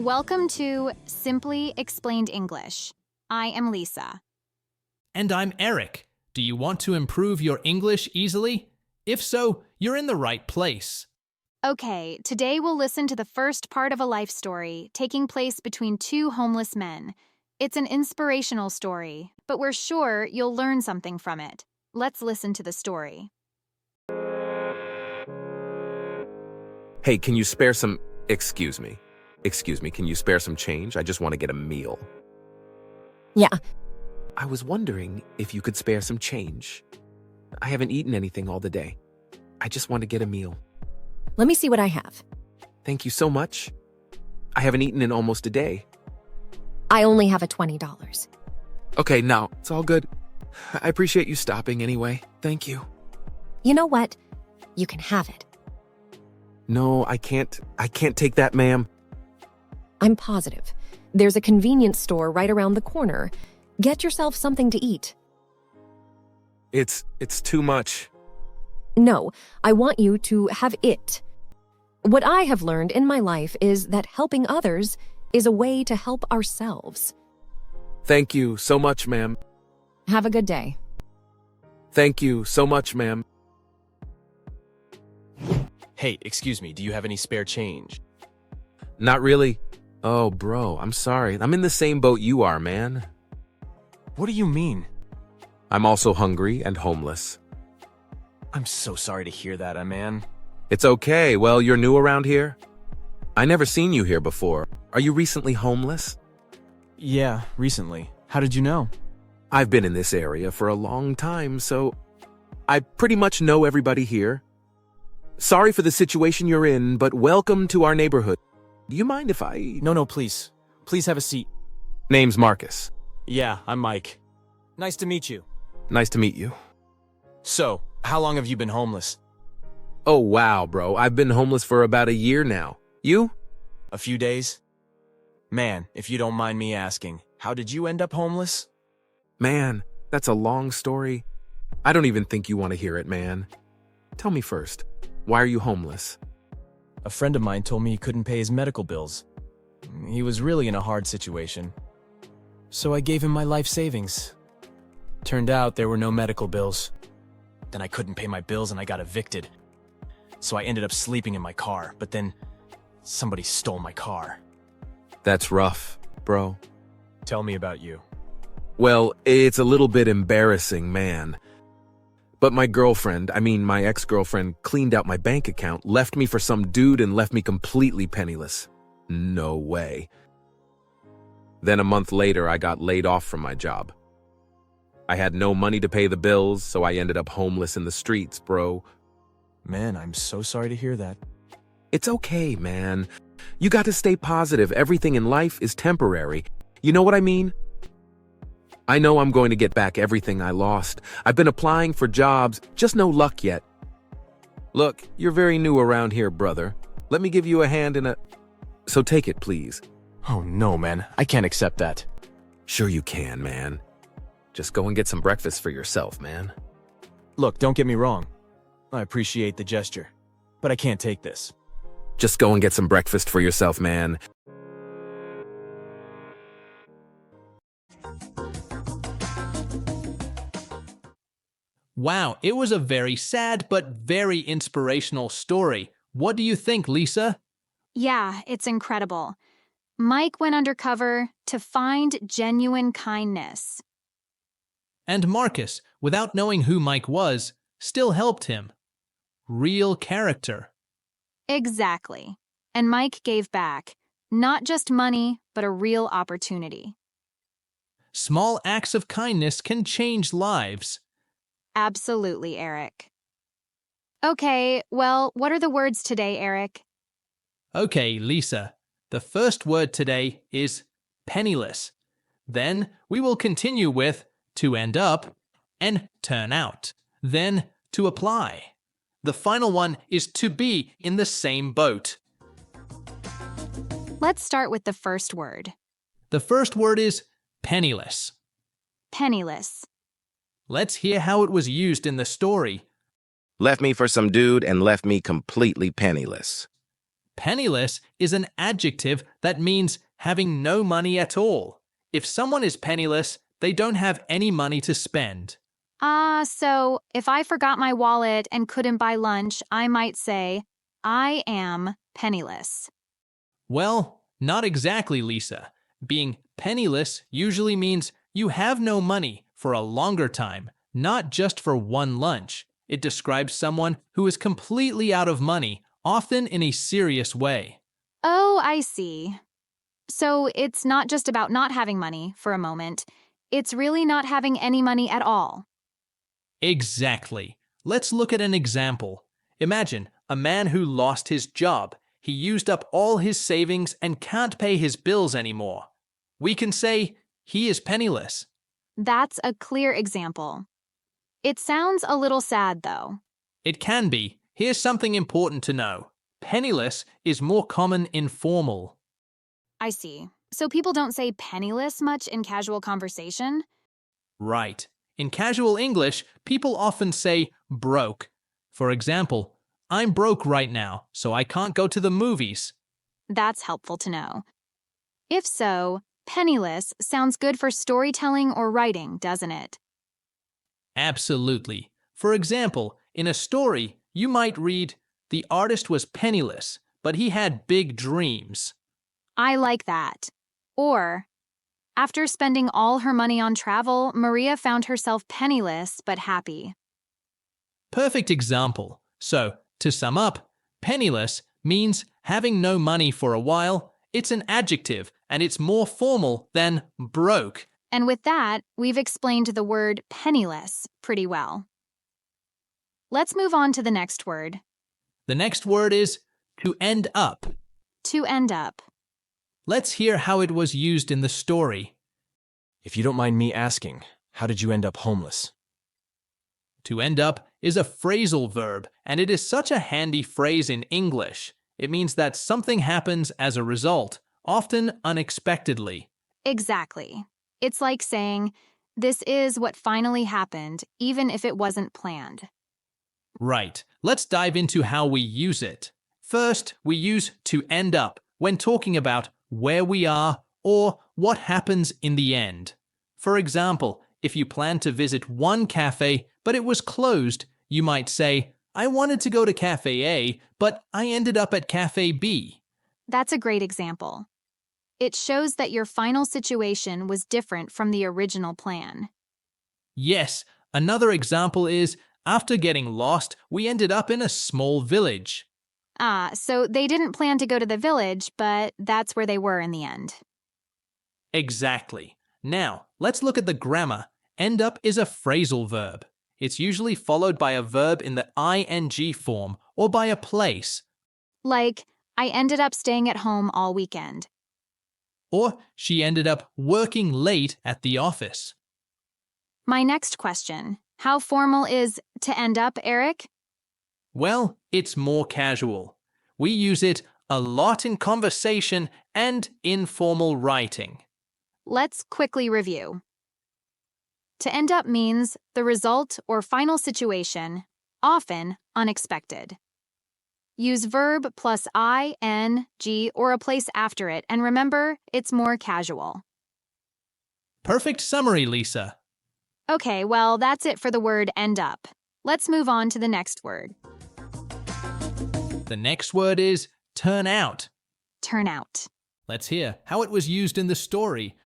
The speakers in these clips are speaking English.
Welcome to Simply Explained English. I am Lisa. And I'm Eric. Do you want to improve your English easily? If so, you're in the right place. Okay, today we'll listen to the first part of a life story taking place between two homeless men. It's an inspirational story, but we're sure you'll learn something from it. Let's listen to the story. Hey, can you spare some... Excuse me, can you spare some change? I just want to get a meal. Yeah, I was wondering if you could spare some change. I haven't eaten anything all the day. I just want to get a meal. let me see what I have. Thank you so much. I haven't eaten in almost a day. I only have a $20. Okay, no, it's all good. I appreciate you stopping anyway. Thank you. You know what? You can have it. No, I can't take that, ma'am. I'm positive. There's a convenience store right around the corner. Get yourself something to eat. It's too much. No, I want you to have it. What I have learned in my life is that helping others is a way to help ourselves. Thank you so much, ma'am. Have a good day. Thank you so much, ma'am. Hey, excuse me, do you have any spare change? Not really. Oh, bro, I'm sorry. I'm in the same boat you are, man. What do you mean? I'm also hungry and homeless. I'm so sorry to hear that, man. It's okay. Well, you're new around here? I never seen you here before. Are you recently homeless? Yeah, recently. How did you know? I've been in this area for a long time, so I pretty much know everybody here. Sorry for the situation you're in, but welcome to our neighborhood. Do you mind if I... No, please. Please have a seat. Name's Marcus. Yeah, I'm Mike. Nice to meet you. Nice to meet you. So, how long have you been homeless? Oh, wow, bro. I've been homeless for about a year now. You? A few days? Man, if you don't mind me asking, how did you end up homeless? Man, that's a long story. I don't even think you want to hear it, man. Tell me first, why are you homeless? A friend of mine told me he couldn't pay his medical bills. He was really in a hard situation. So I gave him my life savings. Turned out there were no medical bills. Then I couldn't pay my bills and I got evicted. So I ended up sleeping in my car, but then somebody stole my car. That's rough, bro. Tell me about you. Well, it's a little bit embarrassing, man. But my ex-girlfriend cleaned out my bank account, left me for some dude, and left me completely penniless. No way. Then a month later, I got laid off from my job. I had no money to pay the bills, so I ended up homeless in the streets, bro. Man, I'm so sorry to hear that. It's okay, man. You got to stay positive. Everything in life is temporary. You know what I mean? I know I'm going to get back everything I lost. I've been applying for jobs, just no luck yet. Look, you're very new around here, brother. Let me give you a hand in a... So take it, please. Oh no, man. I can't accept that. Sure you can, man. Just go and get some breakfast for yourself, man. Look, don't get me wrong. I appreciate the gesture, but I can't take this. Just go and get some breakfast for yourself, man. Wow, it was a very sad but very inspirational story. What do you think, Lisa? Yeah, it's incredible. Mike went undercover to find genuine kindness. And Marcus, without knowing who Mike was, still helped him. Real character. Exactly. And Mike gave back, not just money, but a real opportunity. Small acts of kindness can change lives. Absolutely, Eric. Okay, well, what are the words today, Eric? Okay, Lisa. The first word today is penniless. Then we will continue with to end up and turn out. Then to apply. The final one is to be in the same boat. Let's start with the first word. The first word is penniless. Penniless. Let's hear how it was used in the story. Left me for some dude and left me completely penniless. Penniless is an adjective that means having no money at all. If someone is penniless, they don't have any money to spend. So if I forgot my wallet and couldn't buy lunch, I might say, I am penniless. Well, not exactly, Lisa. Being penniless usually means you have no money for a longer time, not just for one lunch. It describes someone who is completely out of money, often in a serious way. Oh, I see. So it's not just about not having money for a moment. It's really not having any money at all. Exactly. Let's look at an example. Imagine a man who lost his job. He used up all his savings and can't pay his bills anymore. We can say he is penniless. That's a clear example. It sounds a little sad, though. It can be. Here's something important to know. Penniless is more common in formal. I see. So people don't say penniless much in casual conversation? Right. In casual English, people often say broke. For example, I'm broke right now, so I can't go to the movies. That's helpful to know. If so, penniless sounds good for storytelling or writing, doesn't it? Absolutely. For example, in a story, you might read, "The artist was penniless, but he had big dreams." I like that. Or, after spending all her money on travel, Maria found herself penniless but happy. Perfect example. So, to sum up, penniless means having no money for a while. It's an adjective, and it's more formal than broke. And with that, we've explained the word penniless pretty well. Let's move on to the next word. The next word is to end up. To end up. Let's hear how it was used in the story. If you don't mind me asking, how did you end up homeless? To end up is a phrasal verb, and it is such a handy phrase in English. It means that something happens as a result, often unexpectedly. Exactly. It's like saying, this is what finally happened, even if it wasn't planned. Right. Let's dive into how we use it. First, we use to end up when talking about where we are or what happens in the end. For example, if you plan to visit one cafe but it was closed, you might say, I wanted to go to Cafe A, but I ended up at Cafe B. That's a great example. It shows that your final situation was different from the original plan. Yes, another example is, after getting lost, we ended up in a small village. So they didn't plan to go to the village, but that's where they were in the end. Exactly. Now, let's look at the grammar. End up is a phrasal verb. It's usually followed by a verb in the ing form or by a place. Like, I ended up staying at home all weekend. Or she ended up working late at the office. My next question, how formal is to end up, Eric? Well, it's more casual. We use it a lot in conversation and informal writing. Let's quickly review. To end up means the result or final situation, often unexpected. Use verb plus ing or a place after it, and remember, it's more casual. Perfect summary, Lisa. Okay, well, that's it for the word end up. Let's move on to the next word. The next word is turn out. Turn out. Let's hear how it was used in the story.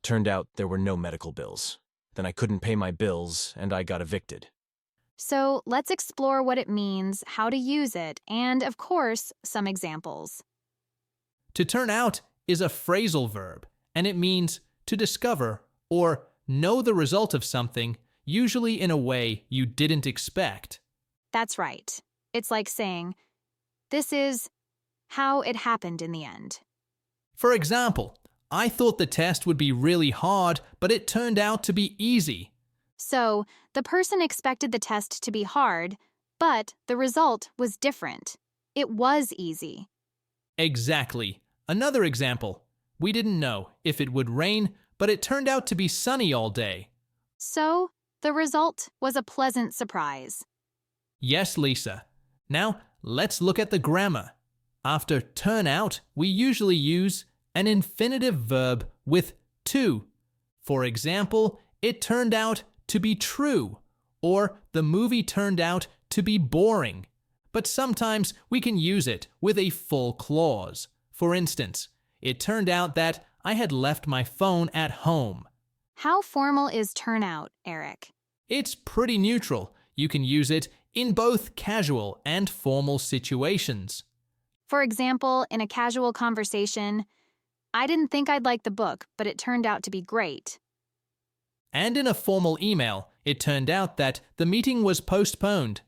Turned out there were no medical bills. Then I couldn't pay my bills, and I got evicted. So let's explore what it means, how to use it, and, of course, some examples. To turn out is a phrasal verb, and it means to discover or know the result of something, usually in a way you didn't expect. That's right. It's like saying, this is how it happened in the end. For example, I thought the test would be really hard, but it turned out to be easy. So, the person expected the test to be hard, but the result was different. It was easy. Exactly. Another example. We didn't know if it would rain, but it turned out to be sunny all day. So, the result was a pleasant surprise. Yes, Lisa. Now, let's look at the grammar. After turn out, we usually use an infinitive verb with to. For example, it turned out to be true, or the movie turned out to be boring. But sometimes we can use it with a full clause. For instance, it turned out that I had left my phone at home. How formal is turn out, Eric? It's pretty neutral. You can use it in both casual and formal situations. For example, in a casual conversation, I didn't think I'd like the book, but it turned out to be great. And in a formal email, it turned out that the meeting was postponed.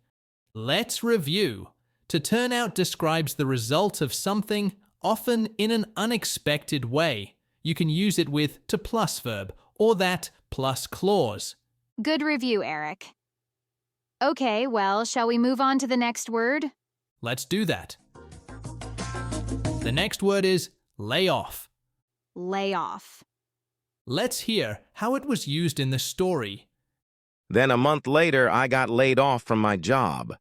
Let's review. To turn out describes the result of something, often in an unexpected way. You can use it with to plus verb or that plus clause. Good review, Eric. Okay, well, shall we move on to the next word? Let's do that. The next word is layoff. Layoff. Let's hear how it was used in the story. Then a month later, I got laid off from my job.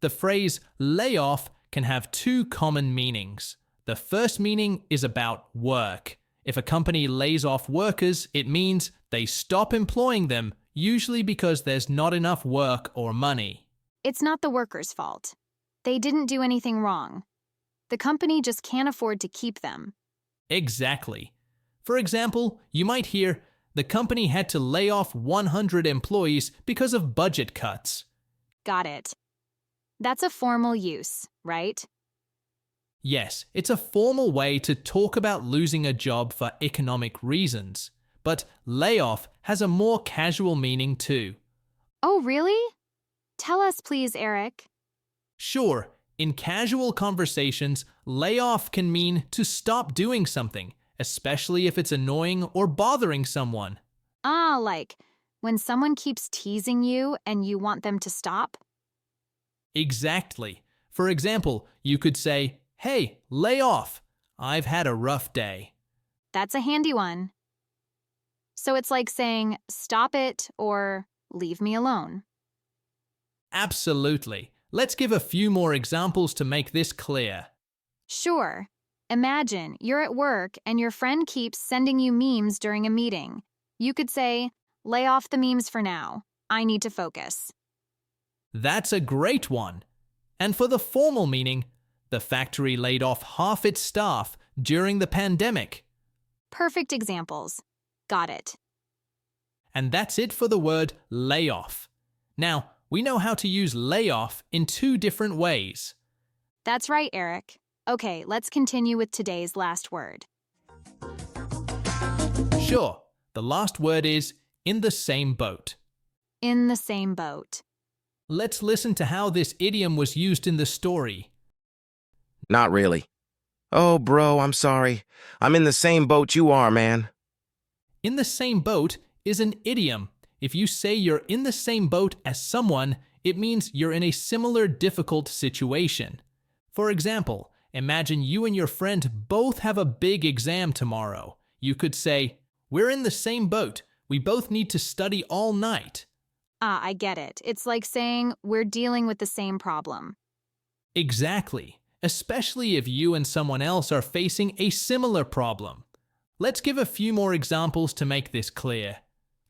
The phrase layoff can have two common meanings. The first meaning is about work. If a company lays off workers, it means they stop employing them, usually because there's not enough work or money. It's not the workers' fault. They didn't do anything wrong. The company just can't afford to keep them. Exactly. For example, you might hear, the company had to lay off 100 employees because of budget cuts. Got it. That's a formal use, right? Yes, it's a formal way to talk about losing a job for economic reasons. But layoff has a more casual meaning too. Oh, really? Tell us, please, Eric. Sure, in casual conversations, layoff can mean to stop doing something, especially if it's annoying or bothering someone. Like when someone keeps teasing you and you want them to stop? Exactly. For example, you could say, "Hey, lay off. I've had a rough day." That's a handy one. So it's like saying, stop it or leave me alone. Absolutely. Let's give a few more examples to make this clear. Sure. Imagine you're at work and your friend keeps sending you memes during a meeting. You could say, lay off the memes for now. I need to focus. That's a great one. And for the formal meaning, the factory laid off half its staff during the pandemic. Perfect examples. Got it. And that's it for the word layoff. Now, we know how to use layoff in two different ways. That's right, Eric. Okay, let's continue with today's last word. Sure, the last word is in the same boat. In the same boat. Let's listen to how this idiom was used in the story. Not really. Oh, bro, I'm sorry. I'm in the same boat you are, man. In the same boat is an idiom. If you say you're in the same boat as someone, it means you're in a similar difficult situation. For example, imagine you and your friend both have a big exam tomorrow. You could say, "We're in the same boat. We both need to study all night." I get it. It's like saying we're dealing with the same problem. Exactly, especially if you and someone else are facing a similar problem. Let's give a few more examples to make this clear.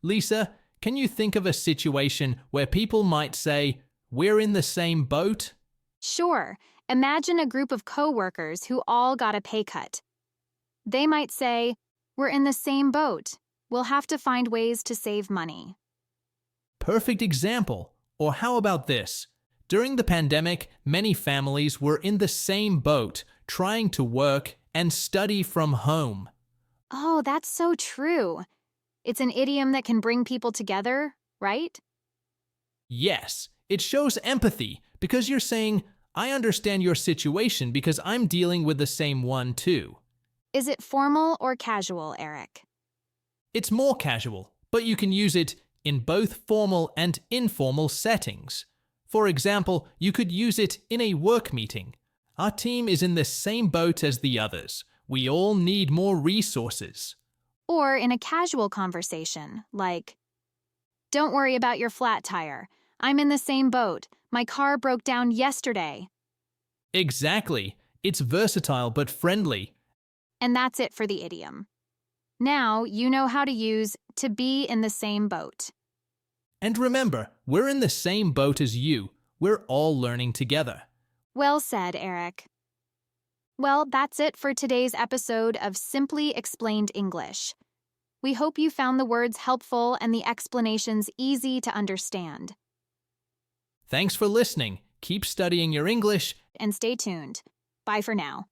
Lisa, can you think of a situation where people might say, "We're in the same boat"? Sure. Imagine a group of coworkers who all got a pay cut. They might say, we're in the same boat. We'll have to find ways to save money. Perfect example. Or how about this? During the pandemic, many families were in the same boat, trying to work and study from home. Oh, that's so true. It's an idiom that can bring people together, right? Yes, it shows empathy because you're saying, "I understand your situation because I'm dealing with the same one too." Is it formal or casual, Eric? It's more casual, but you can use it in both formal and informal settings. For example, you could use it in a work meeting. "Our team is in the same boat as the others. We all need more resources." Or in a casual conversation, like, don't worry about your flat tire. I'm in the same boat. My car broke down yesterday. Exactly. It's versatile but friendly. And that's it for the idiom. Now you know how to use to be in the same boat. And remember, we're in the same boat as you. We're all learning together. Well said, Eric. Well, that's it for today's episode of Simply Explained English. We hope you found the words helpful and the explanations easy to understand. Thanks for listening. Keep studying your English. And stay tuned. Bye for now.